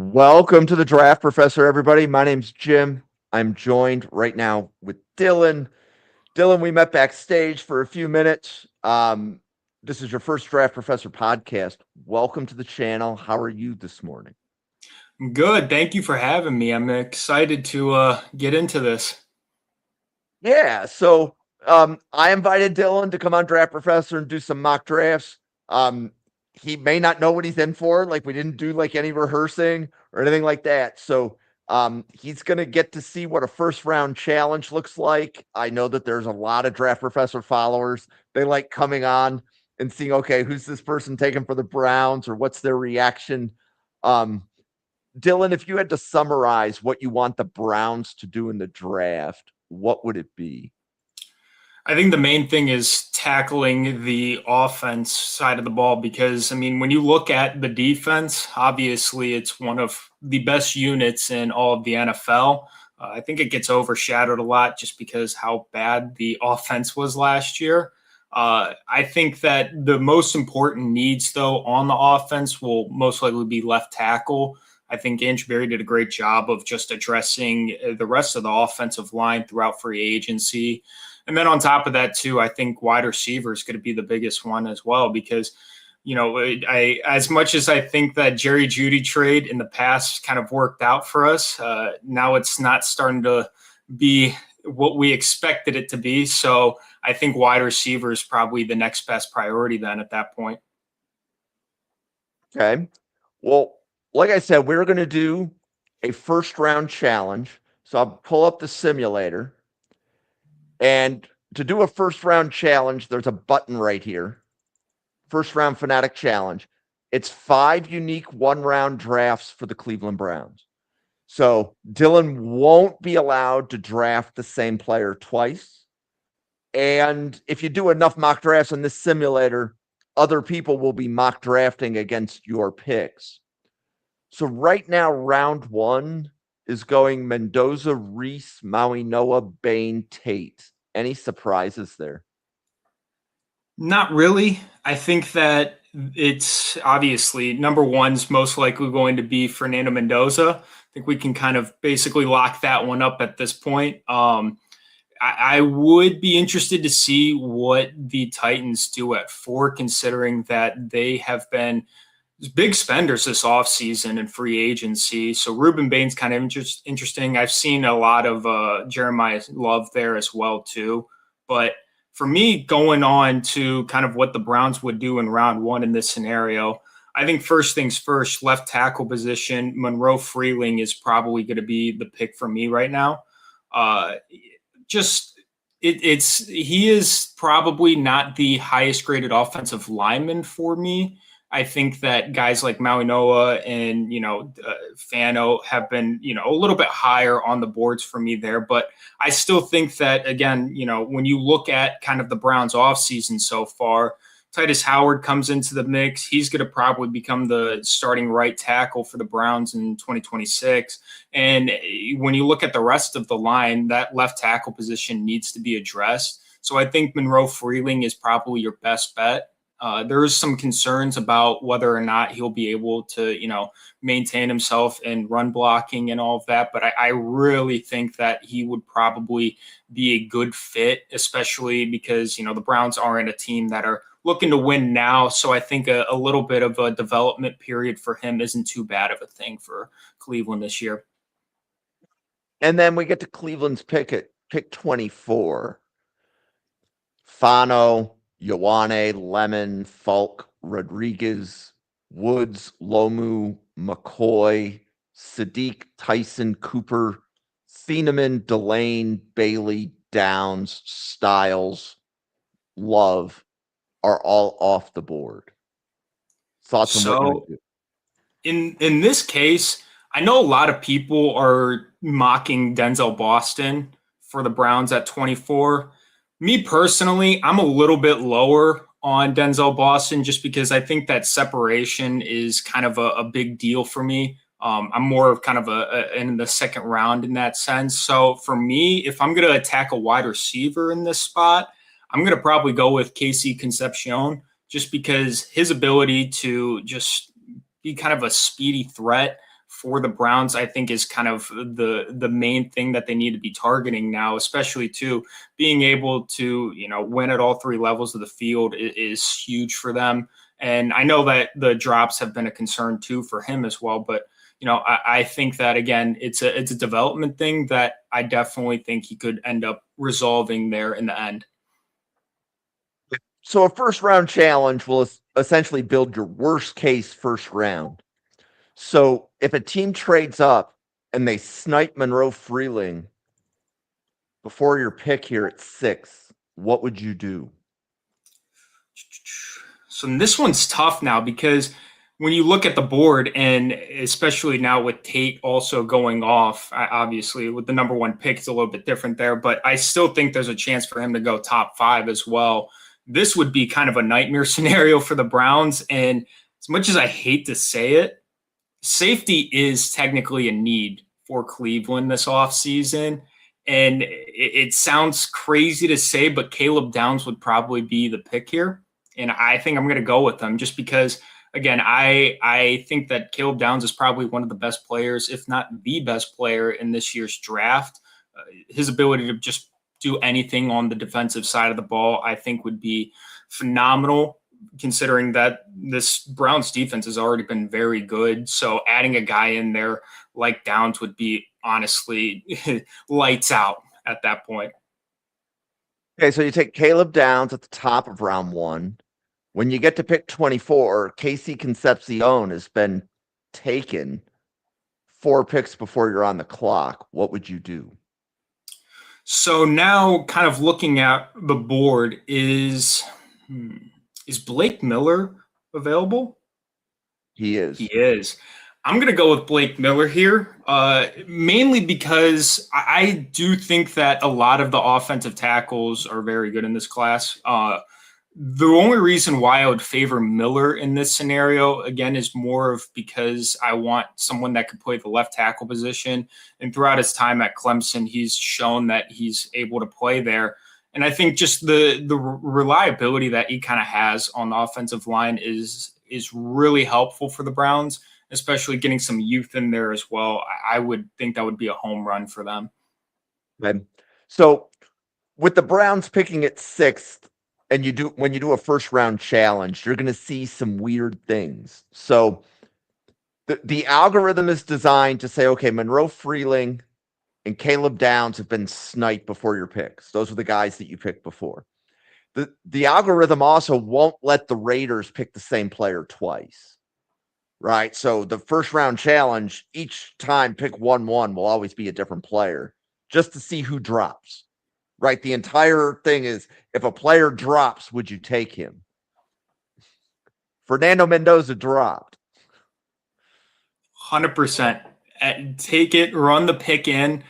Welcome to the Draft Professor, everybody. My name's Jim. I'm joined right now with Dylan. Dylan, we met backstage for a few minutes. This is your first Draft Professor podcast. Welcome to the channel. How are you this morning? Good. Thank you for having me. I'm excited to get into this. Yeah, so I invited Dylan to come on Draft Professor and do some mock drafts. He may not know what he's in for. Like we didn't do like any rehearsing or anything like that. So he's gonna get to see what a first round challenge looks like. I know that there's a lot of Draft Professor followers. They like coming on and seeing, okay, who's this person taking for the Browns or what's their reaction. Um, Dylan, if you had to summarize what you want the Browns to do in the draft, what would it be? I think the main thing is tackling the offense side of the ball because, I mean, when you look at the defense, obviously it's one of the best units in all of the NFL. I think it gets overshadowed a lot just because how bad the offense was last year. I think that the most important needs, though, on the offense will most likely be left tackle. I think Andrew Berry did a great job of just addressing the rest of the offensive line throughout free agency. And then on top of that, too, I think wide receiver is going to be the biggest one as well because, I as much as I think that Jerry Jeudy trade in the past kind of worked out for us, now it's not starting to be what we expected it to be. So I think wide receiver is probably the next best priority then at that point. Okay. Well, like I said, we're going to do a first round challenge. So I'll pull up the simulator. And to do a first round challenge, there's a button right here. First round Fanatic Challenge. It's 5 unique 1-round drafts for the Cleveland Browns. So Dylan won't be allowed to draft the same player twice. And if you do enough mock drafts in this simulator, other people will be mock drafting against your picks. So right now, round 1 is going Mendoza, Reese, Maui Noah, Bain, Tate. Any surprises there? Not really. I think that it's obviously number one's most likely going to be Fernando Mendoza. I think we can kind of basically lock that one up at this point. I would be interested to see what the Titans do at 4, considering that they have been big spenders this offseason in free agency. So Ruben Bain's kind of interesting. I've seen a lot of Jeremiah Love there as well, too. But for me, going on to kind of what the Browns would do in round 1 in this scenario, I think first things first, left tackle position, Monroe Freeling is probably going to be the pick for me right now. Just he is probably not the highest graded offensive lineman for me. I think that guys like Maui Noah and, Fano have been, a little bit higher on the boards for me there. But I still think that, again, when you look at kind of the Browns offseason so far, Titus Howard comes into the mix. He's going to probably become the starting right tackle for the Browns in 2026. And when you look at the rest of the line, that left tackle position needs to be addressed. So I think Monroe Freeling is probably your best bet. There is some concerns about whether or not he'll be able to, maintain himself in run blocking and all of that. But I really think that he would probably be a good fit, especially because, the Browns aren't a team that are looking to win now. So I think a little bit of a development period for him isn't too bad of a thing for Cleveland this year. And then we get to Cleveland's pick at pick 24. Fano, Ioane, Lemon, Falk, Rodriguez, Woods, Lomu, McCoy, Sadiq, Tyson, Cooper, Thieneman, Delane, Bailey, Downs, Styles, Love are all off the board. Thoughts on what you would do? In this case, I know a lot of people are mocking Denzel Boston for the Browns at 24. Me personally, I'm a little bit lower on Denzel Boston just because I think that separation is kind of a big deal for me. I'm more of kind of in the second round in that sense. So for me, if I'm going to attack a wide receiver in this spot, I'm going to probably go with Casey Concepcion just because his ability to just be kind of a speedy threat for the Browns, I think is kind of the main thing that they need to be targeting now, especially too being able to, win at all three levels of the field is huge for them. And I know that the drops have been a concern too for him as well, but I think that again, it's a development thing that I definitely think he could end up resolving there in the end. So a first round challenge will essentially build your worst case first round. So if a team trades up and they snipe Monroe Freeling before your pick here at 6, what would you do? So this one's tough now because when you look at the board, and especially now with Tate also going off, obviously with the number 1 pick, it's a little bit different there, but I still think there's a chance for him to go top 5 as well. This would be kind of a nightmare scenario for the Browns. And as much as I hate to say it, safety is technically a need for Cleveland this offseason. And it sounds crazy to say, but Caleb Downs would probably be the pick here. And I think I'm going to go with them just because, again, I think that Caleb Downs is probably one of the best players, if not the best player in this year's draft. His ability to just do anything on the defensive side of the ball, I think would be phenomenal, considering that this Browns defense has already been very good. So adding a guy in there like Downs would be honestly lights out at that point. Okay, so you take Caleb Downs at the top of round 1. When you get to pick 24, Casey Concepcion has been taken 4 picks before you're on the clock. What would you do? So now kind of looking at the board, is Blake Miller available? He is. He is. I'm going to go with Blake Miller here, mainly because I do think that a lot of the offensive tackles are very good in this class. The only reason why I would favor Miller in this scenario, again, is more of because I want someone that could play the left tackle position. And throughout his time at Clemson, he's shown that he's able to play there. And I think just the reliability that he kind of has on the offensive line is really helpful for the Browns, especially getting some youth in there as well. I would think that would be a home run for them. Okay. So with the Browns picking at 6th, and when you do a first round challenge, you're going to see some weird things. So the algorithm is designed to say, okay, Monroe Freeling and Caleb Downs have been sniped before your picks. Those are the guys that you picked before. The algorithm also won't let the Raiders pick the same player twice, right? So the first round challenge, each time pick 1-1 will always be a different player just to see who drops. Right. The entire thing is, if a player drops, would you take him? Fernando Mendoza dropped. 100%. Take it, run the pick in.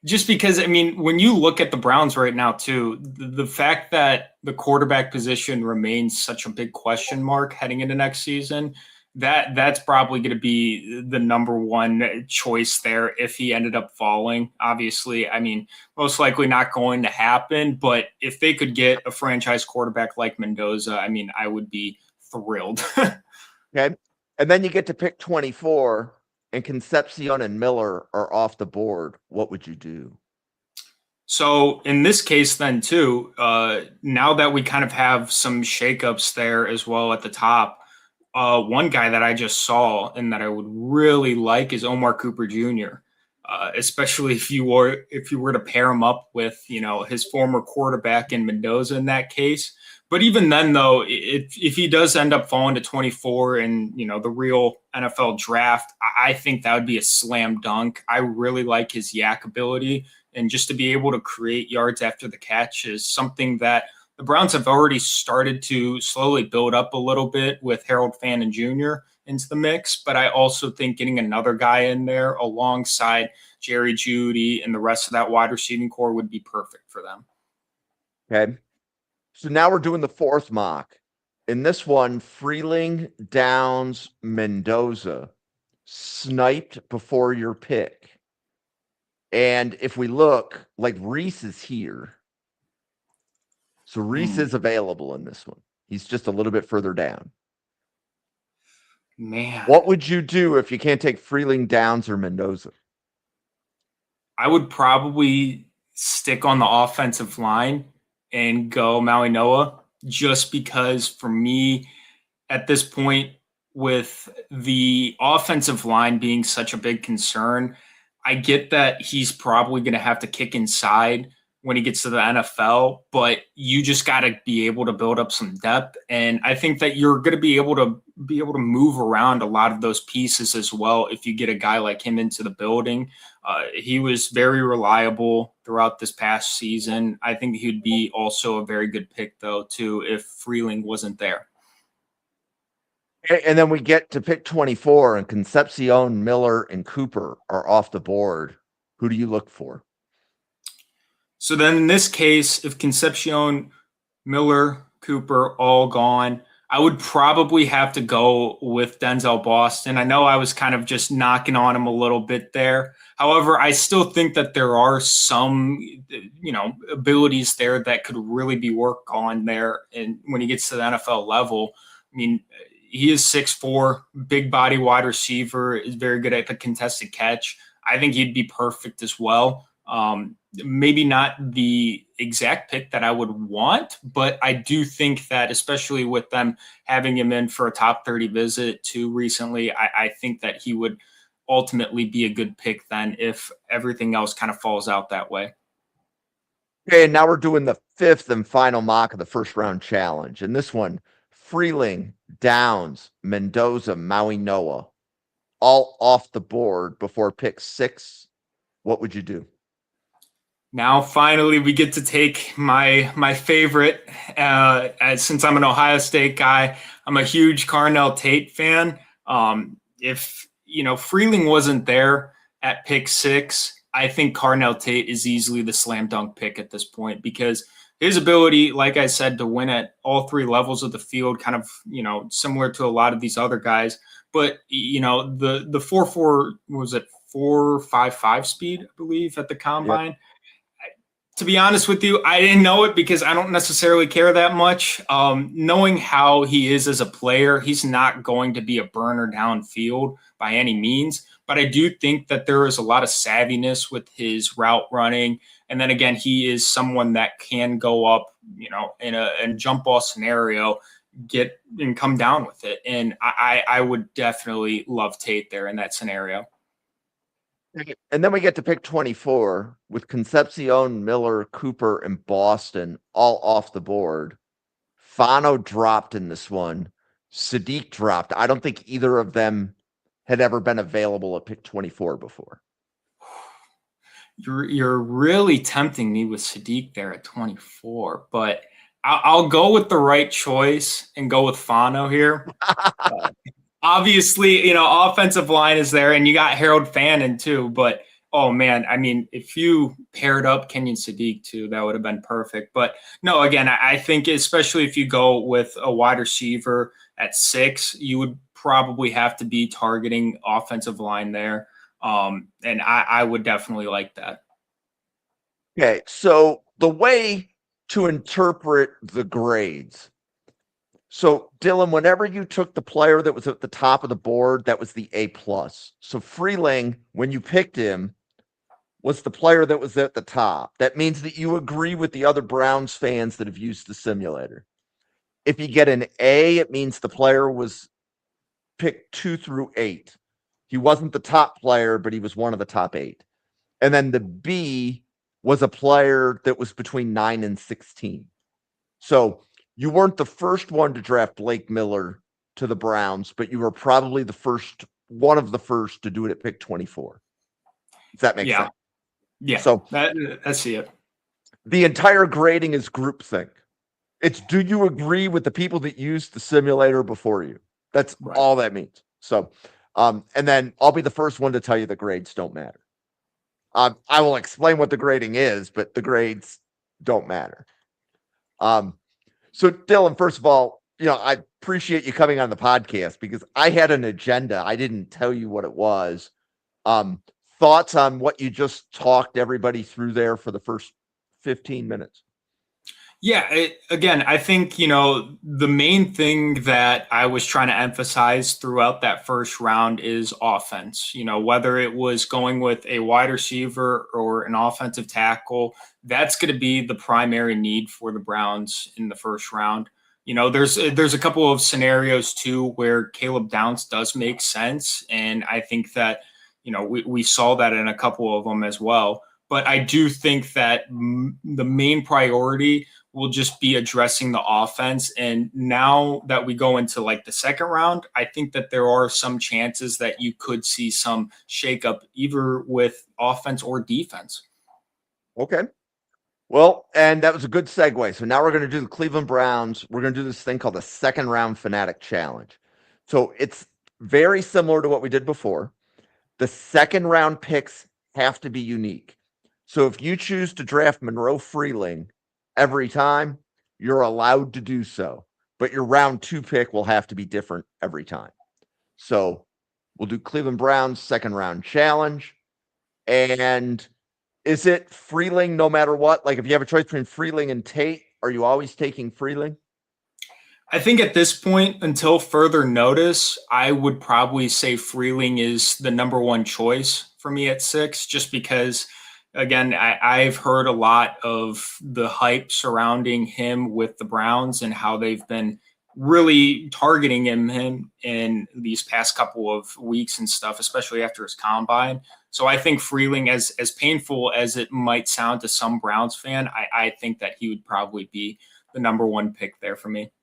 Just because, I mean, when you look at the Browns right now, too, the fact that the quarterback position remains such a big question mark heading into next season, that's probably going to be the number 1 choice there if he ended up falling. Obviously, I mean, most likely not going to happen, but if they could get a franchise quarterback like Mendoza, I mean, I would be thrilled. Okay. And then you get to pick 24 and Concepcion and Miller are off the board. What would you do? So in this case then too, now that we kind of have some shakeups there as well at the top, one guy that I just saw and that I would really like is Omar Cooper Jr., especially if you were to pair him up with, his former quarterback in Mendoza in that case. But even then, though, if he does end up falling to 24 in, the real NFL draft, I think that would be a slam dunk. I really like his yak ability, and just to be able to create yards after the catch is something that the Browns have already started to slowly build up a little bit with Harold Fannin Jr. into the mix. But I also think getting another guy in there alongside Jerry Jeudy and the rest of that wide receiving core would be perfect for them. Okay. So now we're doing the 4th mock. In this one, Freeling, Downs, Mendoza sniped before your pick. And if we look, like Reese is here. So Reese is available in this one. He's just a little bit further down. Man, What would you do if you can't take Freeling, Downs, or Mendoza? I would probably stick on the offensive line and go Maui Noah, just because for me at this point, with the offensive line being such a big concern, I get that he's probably going to have to kick inside when he gets to the NFL, but you just got to be able to build up some depth. And I think that you're going to be able to move around a lot of those pieces as well if you get a guy like him into the building. He was very reliable throughout this past season. I think he'd be also a very good pick, though, too, if Freeling wasn't there. And then we get to pick 24, and Concepcion, Miller, and Cooper are off the board. Who do you look for? So then in this case, if Concepcion, Miller, Cooper all gone, I would probably have to go with Denzel Boston. I know I was kind of just knocking on him a little bit there. However, I still think that there are some, abilities there that could really be worked on there. And when he gets to the NFL level, I mean, he is 6'4", big body wide receiver, is very good at the contested catch. I think he'd be perfect as well. Maybe not the exact pick that I would want, but I do think that, especially with them having him in for a top 30 visit too recently, I think that he would ultimately be a good pick then if everything else kind of falls out that way. Okay, and now we're doing the fifth and final mock of the first round challenge. And this one, Freeling, Downs, Mendoza, Maui Noah, all off the board before pick 6. What would you do? Now, finally, we get to take my favorite. Since I'm an Ohio State guy, I'm a huge Carnell Tate fan. If Freeling wasn't there at pick 6, I think Carnell Tate is easily the slam dunk pick at this point, because his ability, like I said, to win at all 3 levels of the field, kind of similar to a lot of these other guys. But the 4.4, was it 4.55 speed, I believe, at the combine. Yep. To be honest with you, I didn't know it because I don't necessarily care that much. Knowing how he is as a player, he's not going to be a burner downfield by any means. But I do think that there is a lot of savviness with his route running. And then again, he is someone that can go up, in a jump ball scenario, get and come down with it. And I would definitely love Tate there in that scenario. And then we get to pick 24 with Concepcion, Miller, Cooper, and Boston all off the board. Fano dropped in this one. Sadiq dropped. I don't think either of them had ever been available at pick 24 before. You're really tempting me with Sadiq there at 24, but I'll go with the right choice and go with Fano here. Obviously, offensive line is there, and you got Harold Fannin too. But oh man, I mean, if you paired up Kenyon Sadiq too, that would have been perfect. But no, again, I think especially if you go with a wide receiver at 6, you would probably have to be targeting offensive line there, and I would definitely like that. Okay, so the way to interpret the grades. So, Dylan, whenever you took the player that was at the top of the board, that was the A+. So Freeling, when you picked him, was the player that was at the top. That means that you agree with the other Browns fans that have used the simulator. If you get an A, it means the player was picked 2 through 8. He wasn't the top player, but he was one of the top 8. And then the B was a player that was between 9 and 16. So you weren't the first one to draft Blake Miller to the Browns, but you were probably one of the first to do it at pick 24. Does that make sense? Yeah. So I see it. The entire grading is groupthink. It's, do you agree with the people that used the simulator before you? That's right. All that means. So, and then I'll be the first one to tell you the grades don't matter. I will explain what the grading is, but the grades don't matter. So, Dylan, first of all, I appreciate you coming on the podcast because I had an agenda. I didn't tell you what it was. Thoughts on what you just talked everybody through there for the first 15 minutes? Yeah, again, I think, the main thing that I was trying to emphasize throughout that first round is offense. Whether it was going with a wide receiver or an offensive tackle, that's going to be the primary need for the Browns in the first round. There's a couple of scenarios too where Caleb Downs does make sense, and I think that we saw that in a couple of them as well. But I do think that the main priority will just be addressing the offense. And now that we go into like the second round, I think that there are some chances that you could see some shakeup either with offense or defense. Okay. Well, and that was a good segue. So now we're going to do the Cleveland Browns. We're going to do this thing called the second round Fanatic Challenge. So it's very similar to what we did before. The second round picks have to be unique. So if you choose to draft Monroe Freeling every time, you're allowed to do so. But your round 2 pick will have to be different every time. So we'll do Cleveland Browns second round challenge. And is it Freeling no matter what? Like if you have a choice between Freeling and Tate, are you always taking Freeling? I think at this point, until further notice, I would probably say Freeling is the number one choice for me at 6, just because, again, I've heard a lot of the hype surrounding him with the Browns and how they've been really targeting him in these past couple of weeks and stuff, especially after his combine. So I think Freeling, as painful as it might sound to some Browns fan, I think that he would probably be the number one pick there for me.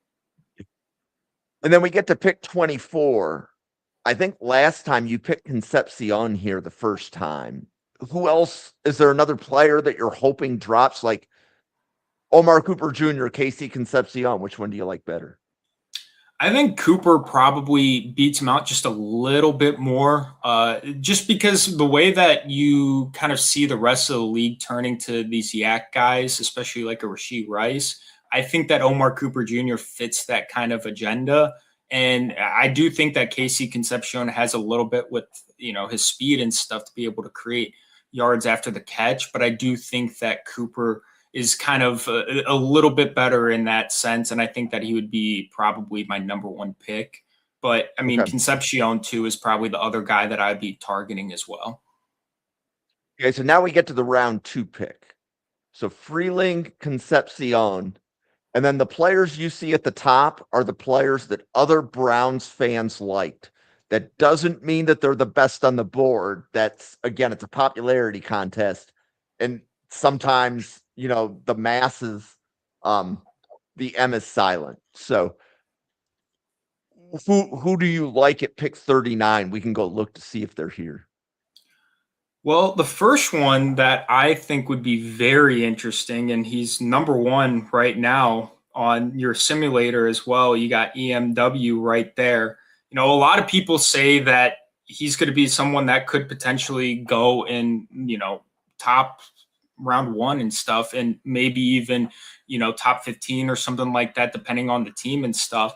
And then we get to pick 24. I think last time you picked Concepcion here the first time. Who else? Is there another player that you're hoping drops, like Omar Cooper Jr., Casey Concepcion? Which one do you like better? I think Cooper probably beats him out just a little bit more, just because the way that you kind of see the rest of the league turning to these yak guys, especially like a Rashee Rice. I think that Omar Cooper Jr. fits that kind of agenda. And I do think that Casey Concepcion has a little bit with, his speed and stuff to be able to create yards after the catch. But I do think that Cooper is kind of a little bit better in that sense. And I think that he would be probably my number one pick. But I mean, okay, Concepcion too is probably the other guy that I'd be targeting as well. Okay, so now we get to the round 2 pick. So Freeling, Concepcion. And then the players you see at the top are the players that other Browns fans liked. That doesn't mean that they're the best on the board. That's, again, it's a popularity contest. And sometimes, the masses, the M is silent. So who do you like at pick 39? We can go look to see if they're here. Well, the first one that I think would be very interesting, and he's number 1 right now on your simulator as well. You got EMW right there. A lot of people say that he's going to be someone that could potentially go in, top round 1 and stuff, and maybe even, top 15 or something like that, depending on the team and stuff.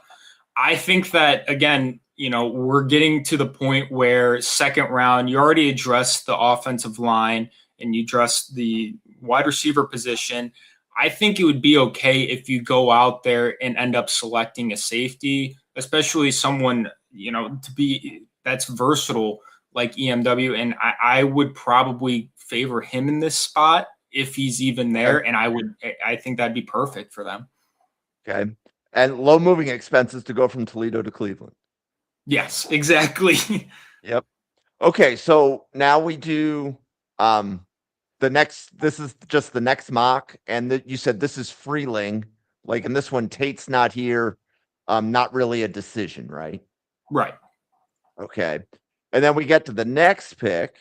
I think that, again, we're getting to the point where second round, you already addressed the offensive line and you addressed the wide receiver position. I think it would be okay if you go out there and end up selecting a safety, especially someone, that's versatile like EMW. And I would probably favor him in this spot if he's even there. And I think that'd be perfect for them. Okay. And low moving expenses to go from Toledo to Cleveland. Yes, exactly. Yep. Okay, so now we do this is just the next mock, and you said this is Freeling. Like in this one, Tate's not here. Not really a decision, right? Right. Okay. And then we get to the next pick,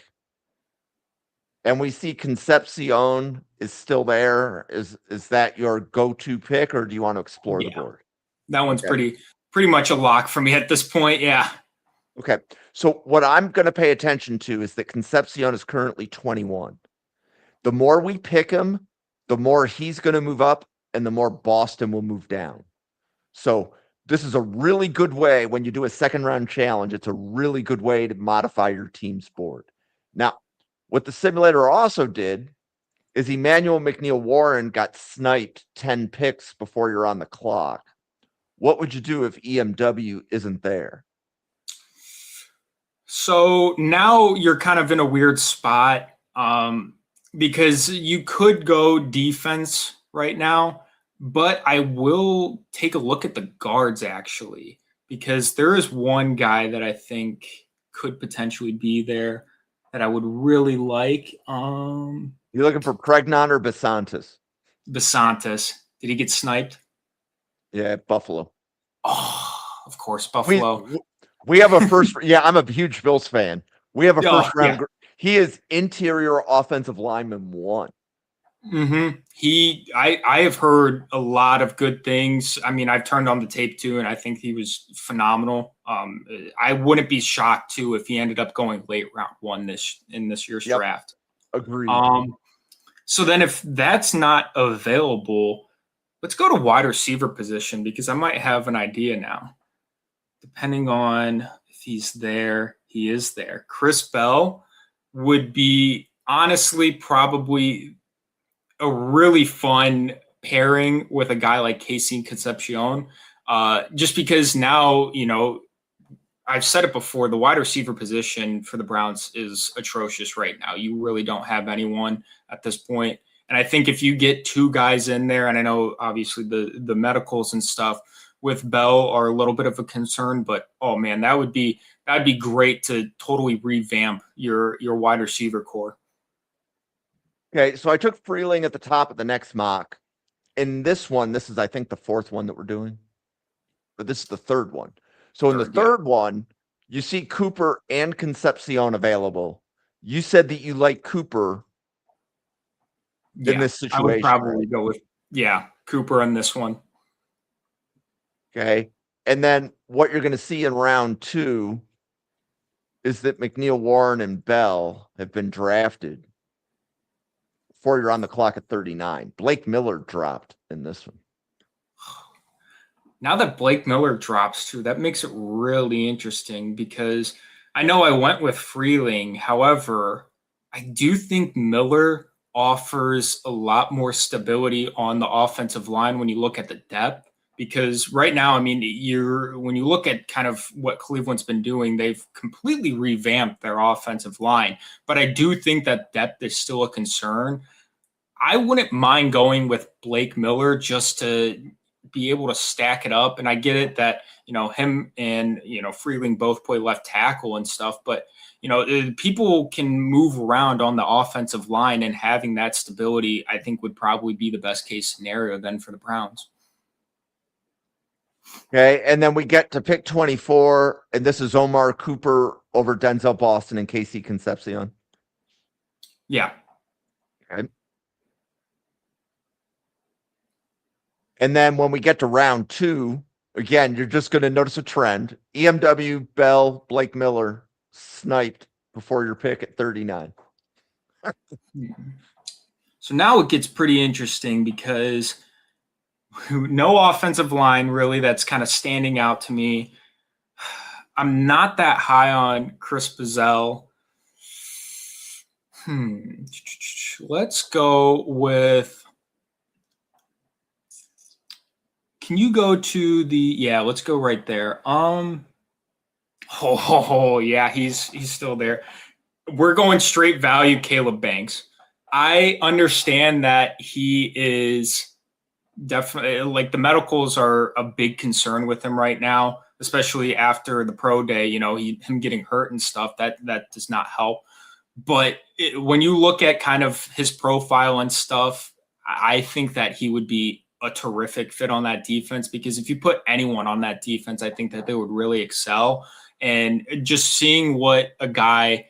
and we see Concepcion is still there. Is that your go-to pick, or do you want to explore the board? That one's pretty much a lock for me at this point. Yeah. Okay. So what I'm going to pay attention to is that Concepcion is currently 21. The more we pick him, the more he's going to move up and the more Boston will move down. So this is a really good way when you do a second round challenge. It's a really good way to modify your team's board. Now, what the simulator also did is Emmanuel McNeil-Warren got sniped 10 picks before you're on the clock. What would you do if EMW isn't there? So now you're kind of in a weird spot because you could go defense right now, but I will take a look at the guards actually, because there is one guy that I think could potentially be there that I would really like. You looking for Pregnon or Basantis? Basantis. Did he get sniped? Yeah, Buffalo. Oh, of course, Buffalo. We have a first. Yeah, I'm a huge Bills fan. We have a first round. Yeah. He is interior offensive lineman 1. I have heard a lot of good things. I mean, I've turned on the tape too, and I think he was phenomenal. I wouldn't be shocked too if he ended up going late round 1 in this year's draft. Agreed. So then if that's not available, let's go to wide receiver position because I might have an idea now. Depending on if he's there, he is there. Chris Bell would be honestly probably a really fun pairing with a guy like Casey Concepcion, just because now, I've said it before, the wide receiver position for the Browns is atrocious right now. You really don't have anyone at this point. And I think if you get 2 guys in there, and I know obviously the medicals and stuff with Bell are a little bit of a concern, but oh man, that'd be great to totally revamp your wide receiver core. Okay, so I took Freeling at the top of the next mock. In this one, this is I think the 4th one that we're doing, but this is the 3rd one. So in the 3rd one, you see Cooper and Concepcion available. You said that you like Cooper in this situation. I would probably go with Cooper in this one. Okay. And then what you're going to see in round 2 is that McNeil-Warren and Bell have been drafted before you're on the clock at 39. Blake Miller dropped in this one. Now that Blake Miller drops too, that makes it really interesting because I know I went with Freeling. However, I do think Miller offers a lot more stability on the offensive line when you look at the depth. Because right now, I mean, when you look at kind of what Cleveland's been doing, they've completely revamped their offensive line. But I do think that depth is still a concern. I wouldn't mind going with Blake Miller just to be able to stack it up. And I get it that, him and, Freeling both play left tackle and stuff. But, people can move around on the offensive line, and having that stability, I think, would probably be the best case scenario then for the Browns. Okay, and then we get to pick 24, and this is Omar Cooper over Denzel Boston and Casey Concepcion. Yeah. Okay. And then when we get to round 2, again, you're just going to notice a trend. EMW, Bell, Blake Miller sniped before your pick at 39. So now it gets pretty interesting because no offensive line really that's kind of standing out to me. I'm not that high on Chris Boezel. Let's go with. Can you go to the? Let's go right there. Yeah, he's still there. We're going straight value, Caleb Banks. I understand that he is definitely, like, the medicals are a big concern with him right now, especially after the pro day, him getting hurt and stuff, that does not help. But when you look at kind of his profile and stuff, I think that he would be a terrific fit on that defense, because if you put anyone on that defense, I think that they would really excel. And just seeing what a guy,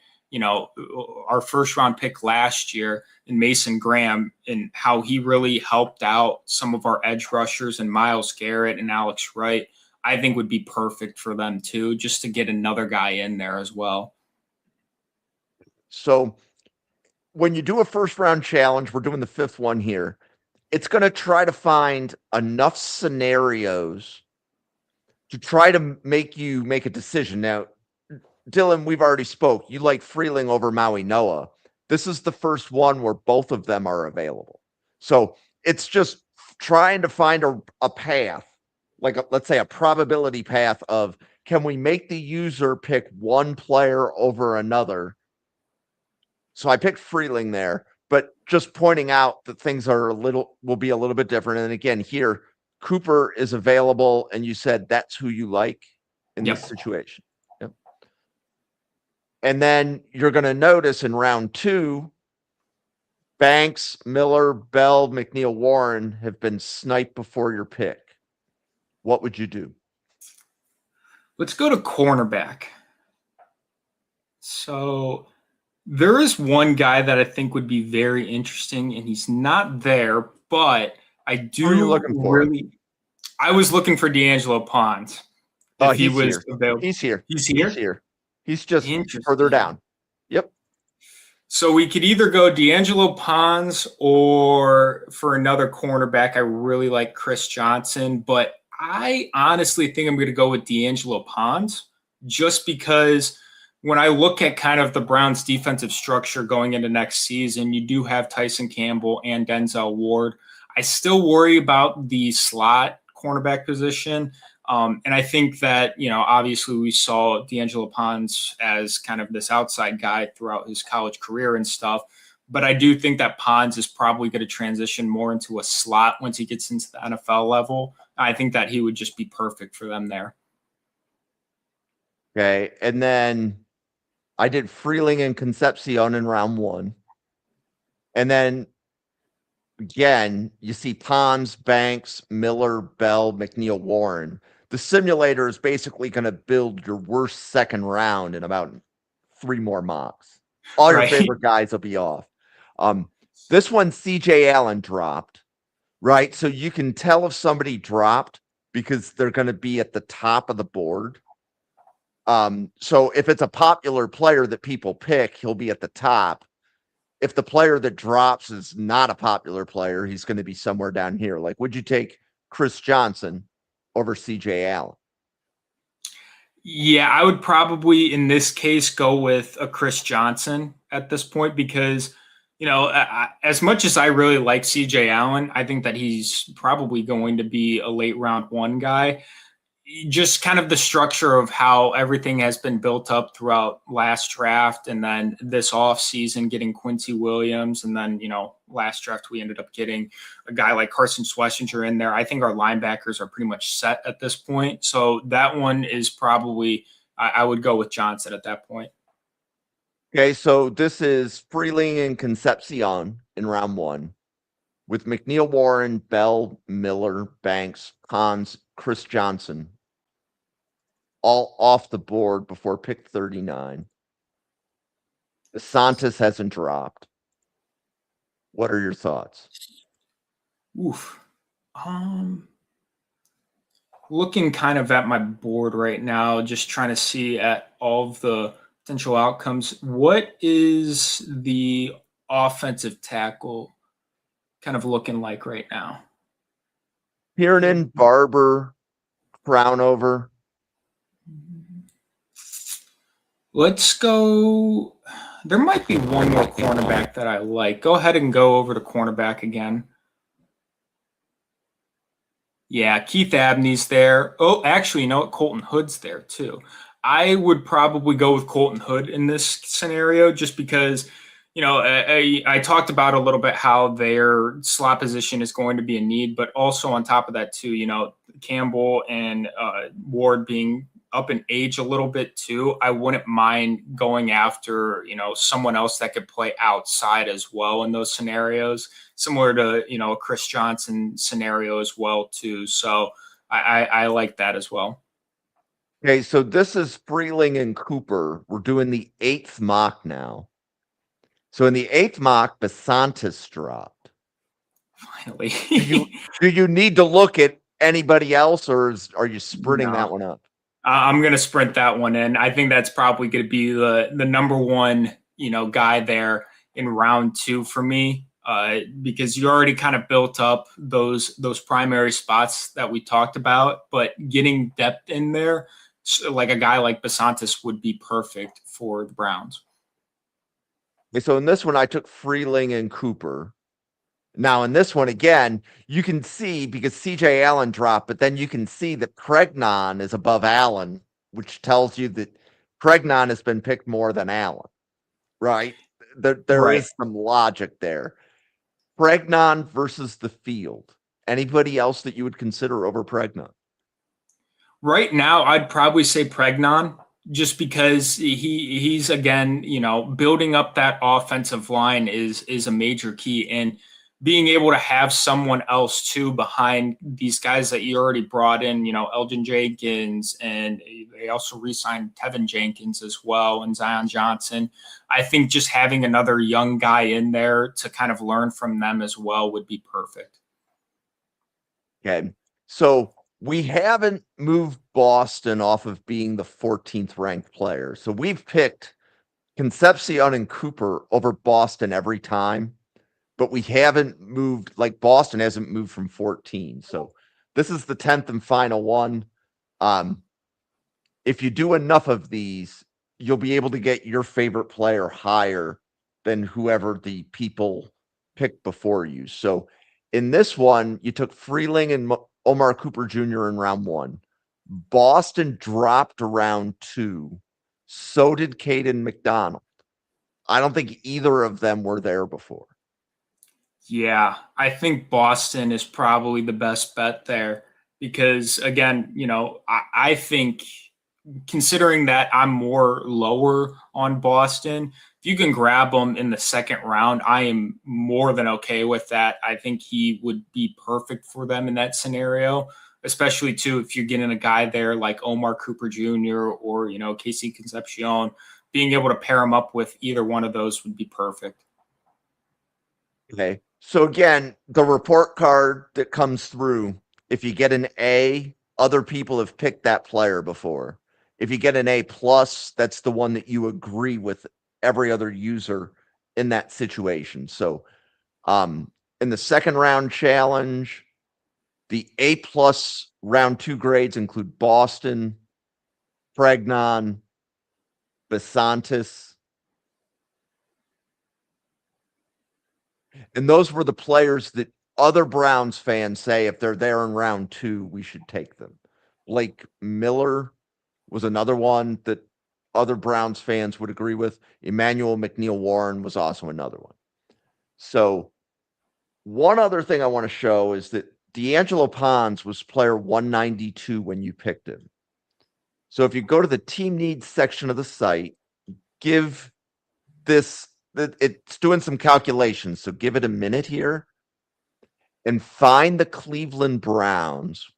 our first round pick last year in Mason Graham, and how he really helped out some of our edge rushers and Myles Garrett and Alex Wright, I think would be perfect for them too, just to get another guy in there as well. So when you do a first round challenge, we're doing the 5th one here. It's going to try to find enough scenarios to try to make you make a decision. Now, Dylan, we've already spoke. You like Freeling over Maui Noah. This is the first one where both of them are available. So it's just trying to find a path, like let's say a probability path of, can we make the user pick one player over another? So I picked Freeling there, but just pointing out that things will be a little bit different. And again, here, Cooper is available, and you said that's who you like in this situation. Yep. And then you're going to notice in round 2, Banks, Miller, Bell, McNeil, Warren have been sniped before your pick. What would you do? Let's go to cornerback. So there is one guy that I think would be very interesting, and he's not there, but I do. Who are you looking for? I was looking for D'Angelo Pons. If he was available. He's here. He's here? He's here. He's just further down. Yep. So we could either go D'Angelo Pons, or for another cornerback, I really like Chris Johnson, but I honestly think I'm going to go with D'Angelo Pons, just because when I look at kind of the Browns' defensive structure going into next season, you do have Tyson Campbell and Denzel Ward. I still worry about the slot cornerback position. And I think that, obviously we saw D'Angelo Pons as kind of this outside guy throughout his college career and stuff. But I do think that Pons is probably going to transition more into a slot once he gets into the NFL level. I think that he would just be perfect for them there. Okay. And then I did Freeling and Concepcion in round 1. And then again, you see Pons, Banks, Miller, Bell, McNeil, Warren. The simulator is basically going to build your worst second round in about 3 more mocks. All your favorite guys will be off. This one, CJ Allen dropped, right? So you can tell if somebody dropped because they're going to be at the top of the board. So if it's a popular player that people pick, he'll be at the top. If the player that drops is not a popular player, he's going to be somewhere down here. Like, would you take Chris Johnson over CJ Allen? Yeah, I would probably, in this case, go with a Chris Johnson at this point because, as much as I really like CJ Allen, I think that he's probably going to be a late round 1 guy. Just kind of the structure of how everything has been built up throughout last draft, and then this offseason getting Quincy Williams, and then, last draft we ended up getting a guy like Carson Schlesinger in there. I think our linebackers are pretty much set at this point. So that one is probably, I would go with Johnson at that point. Okay, so this is Freeling and Concepcion in round 1 with McNeil, Warren, Bell, Miller, Banks, Pons, Chris Johnson, all off the board before pick 39. DeSantis hasn't dropped. What are your thoughts? Oof. Looking kind of at my board right now, just trying to see at all of the potential outcomes. What is the offensive tackle kind of looking like right now? Kiernan, Barber, Crownover. Let's go. There might be one more cornerback that I like. Go ahead and go over to cornerback again. Yeah, Keith Abney's there. Oh, actually, Colton Hood's there too. I would probably go with Colton Hood in this scenario just because, I talked about a little bit how their slot position is going to be a need, but also on top of that too, Campbell and Ward being up in age a little bit too, I wouldn't mind going after, someone else that could play outside as well in those scenarios, similar to, a Chris Johnson scenario as well too. So I like that as well. Okay, so this is Freeling and Cooper. We're doing the 8th mock now. So in the 8th mock, DeSantis dropped. Finally. do you need to look at anybody else, or are you sprinting that one up? I'm going to sprint that one in. I think that's probably going to be the number one, guy there in round 2 for me, because you already kind of built up those primary spots that we talked about, but getting depth in there, like a guy like DeSantis would be perfect for the Browns. Okay, so in this one, I took Freeling and Cooper. Now, in this one, again, you can see because CJ Allen dropped, but then you can see that Pregnon is above Allen, which tells you that Pregnon has been picked more than Allen, right? There Right. is some logic there. Pregnon versus the field. Anybody else that you would consider over Pregnon? Right now, I'd probably say Pregnon, just because he's again, building up that offensive line is a major key, and being able to have someone else too behind these guys that you already brought in, Elgin Jenkins, and they also re-signed Tevin Jenkins as well, and Zion Johnson. I think just having another young guy in there to kind of learn from them as well would be perfect. Okay. So we haven't moved Boston off of being the 14th ranked player. So we've picked Concepcion and Cooper over Boston every time, but we haven't moved, like Boston hasn't moved from 14. So this is the 10th and final one. If you do enough of these, you'll be able to get your favorite player higher than whoever the people picked before you. So in this one, you took Freeling and Omar Cooper Jr. in round 1. Boston dropped to round 2. So did Caden McDonald. I don't think either of them were there before. Yeah, I think Boston is probably the best bet there because, again, I think considering that I'm more lower on Boston, if you can grab them in the second round, I am more than okay with that. I think he would be perfect for them in that scenario, especially too if you're getting a guy there like Omar Cooper Jr. or Casey Concepcion. Being able to pair him up with either one of those would be perfect. Okay. So again, the report card that comes through, if you get an A, other people have picked that player before. If you get an A plus, that's the one that you agree with every other user in that situation. So in the second round challenge, the A plus round 2 grades include Boston, Pregnon, Besantis. And those were the players that other Browns fans say if they're there in round 2, we should take them. Blake Miller was another one that other Browns fans would agree with. Emmanuel McNeil Warren was also another one. So one other thing I want to show is that D'Angelo Pons was player 192 when you picked him. So if you go to the team needs section of the site, give this, it's doing some calculations. So give it a minute here and find the Cleveland Browns.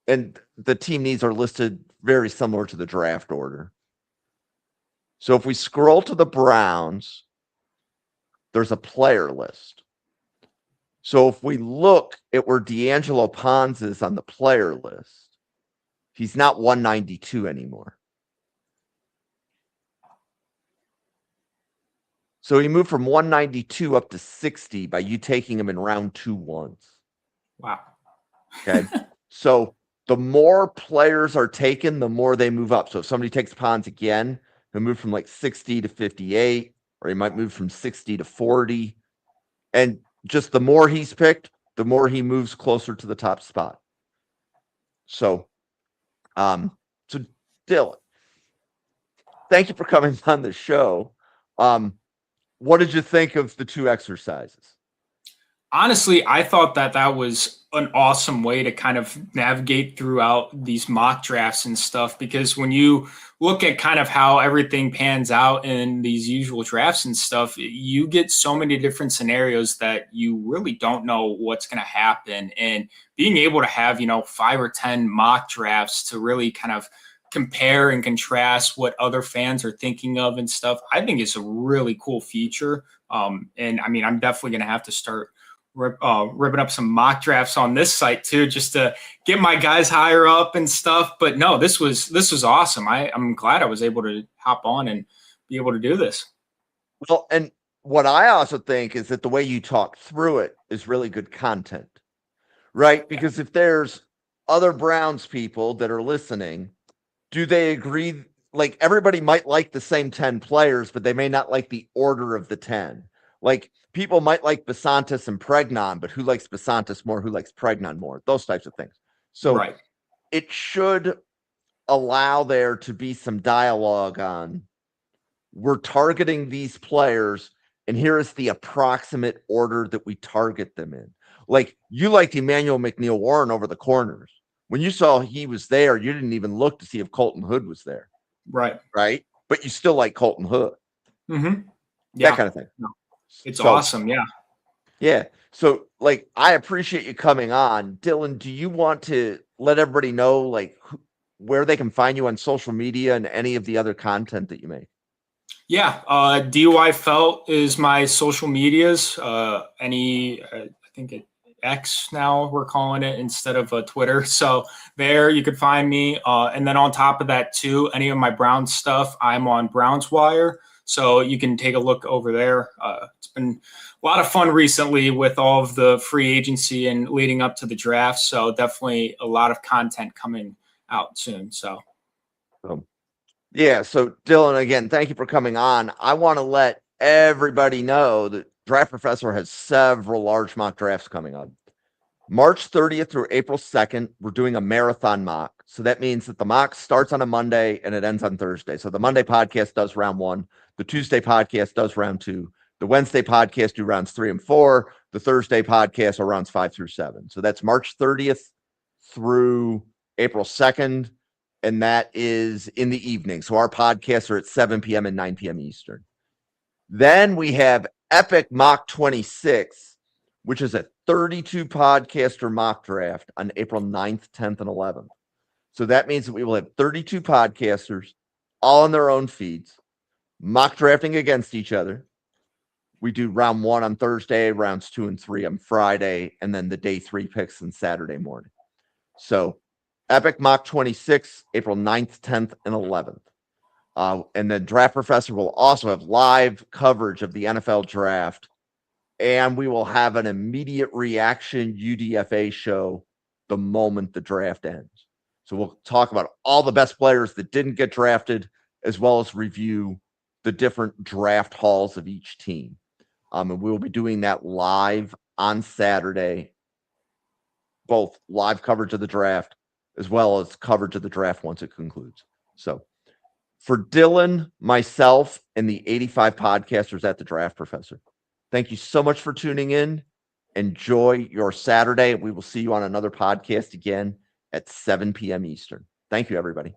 And the team needs are listed very similar to the draft order. So if we scroll to the Browns, there's a player list. So if we look at where D'Angelo Pons is on the player list, he's not 192 anymore. So he moved from 192 up to 60 by you taking him in round 2 once. Wow. Okay. So the more players are taken, the more they move up. So if somebody takes Pons again, he'll move from like 60 to 58, or he might move from 60 to 40. And just the more he's picked, the more he moves closer to the top spot. So, so Dylan, thank you for coming on the show. What did you think of the 2 exercises? Honestly, I thought that was an awesome way to kind of navigate throughout these mock drafts and stuff, because when you look at kind of how everything pans out in these usual drafts and stuff, you get so many different scenarios that you really don't know what's going to happen. And being able to have, 5 or 10 mock drafts to really kind of compare and contrast what other fans are thinking of and stuff, I think it's a really cool feature. And I mean, I'm definitely going to have to start ripping up some mock drafts on this site too, just to get my guys higher up and stuff. But no, this was awesome. I'm glad I was able to hop on and be able to do this. Well, and what I also think is that the way you talk through it is really good content, right? Because if there's other Browns people that are listening, do they agree like everybody might like the same 10 players, but they may not like the order of the 10. Like people might like Basantis and Pregnon, but who likes Basantis more? Who likes Pregnon more? Those types of things. So Right. it should allow there to be some dialogue on we're targeting these players, and here is the approximate order that we target them in. Like you liked Emmanuel McNeil Warren over the corners. When you saw he was there, you didn't even look to see if Colton Hood was there. Right. Right. But you still like Colton Hood. Mm-hmm. Yeah. That kind of thing. No. It's awesome. Yeah. Yeah. So like, I appreciate you coming on. Dylan, do you want to let everybody know like where they can find you on social media and any of the other content that you make? Yeah. DUI Felt is my social medias. I think X now we're calling it instead of Twitter. So there you could find me. And then on top of that too, any of my Browns stuff, I'm on Browns Wire. So you can take a look over there. It's been a lot of fun recently with all of the free agency and leading up to the draft. So definitely a lot of content coming out soon. So. Yeah. So Dylan, again, thank you for coming on. I want to let everybody know that Draft Professor has several large mock drafts coming up. March 30th through April 2nd, we're doing a marathon mock. So that means that the mock starts on a Monday and it ends on Thursday. So the Monday podcast does round 1. The Tuesday podcast does round 2. The Wednesday podcast do rounds 3 and 4. The Thursday podcast are rounds 5 through 7. So that's March 30th through April 2nd. And that is in the evening. So our podcasts are at 7 p.m. and 9 p.m. Eastern. Then we have Epic Mock 26, which is a 32 podcaster mock draft on April 9th, 10th, and 11th. So that means that we will have 32 podcasters all on their own feeds, mock drafting against each other. We do round 1 on Thursday, rounds 2 and 3 on Friday, and then the day 3 picks on Saturday morning. So Epic Mock 26, April 9th, 10th, and 11th. And then Draft Professor will also have live coverage of the NFL draft. And we will have an immediate reaction UDFA show the moment the draft ends. So we'll talk about all the best players that didn't get drafted, as well as review the different draft halls of each team. And we will be doing that live on Saturday, both live coverage of the draft as well as coverage of the draft once it concludes. So for Dylan, myself, and the 85 podcasters at the Draft Professor, thank you so much for tuning in. Enjoy your Saturday. We will see you on another podcast again at 7 p.m. Eastern. Thank you, everybody.